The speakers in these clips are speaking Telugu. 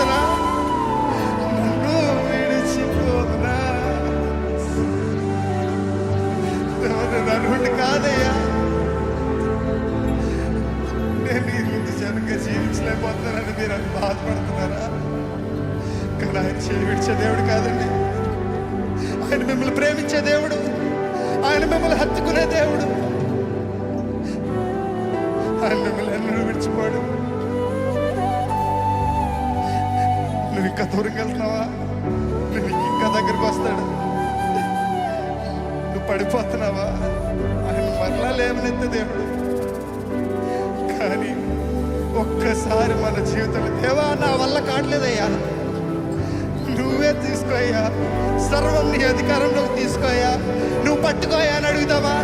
ప్రార్థన, నన్ను విడిచిపోదునా. నన్ను కాదయ్యా, నేను ఈ ముందు జనంగా జీవించలేకపోతున్నానని మీరు అని బాధపడుతున్నారా? కానీ ఆయన చేయి విడిచే దేవుడు కాదండి. ఆయన మిమ్మల్ని ప్రేమించే దేవుడు, ఆయన మిమ్మల్ని హత్తుకునే దేవుడు. ఆయన మిమ్మల్ని ఎన్నడూ విడిచిపోడు. నువ్వు ఇంకా దూరంగా వెళ్తున్నావా? నువ్వు ఇంకా దగ్గరకు వస్తాడు. నువ్వు పడిపోతున్నావా? ఆయన మరలా లేవనెత్తే దేవుడు. కానీ ఒక్కసారి మన జీవితంలో, దేవా నా వల్ల కావట్లేదయ్యా, నువ్వే తీసుకోయ్యా, సర్వం నీ అధికారంలోకి తీసుకోయా, నువ్వు పట్టుకోయా అని అడుగుతావా?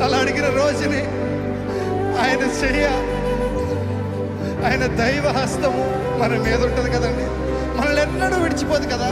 అలా అడిగిన రోజుని ఆయన చెయ్య, ఆయన దైవ హస్తము మన మీద ఉంటుంది కదండి. మనల్ని ఎన్నడూ విడిచిపోదు కదా.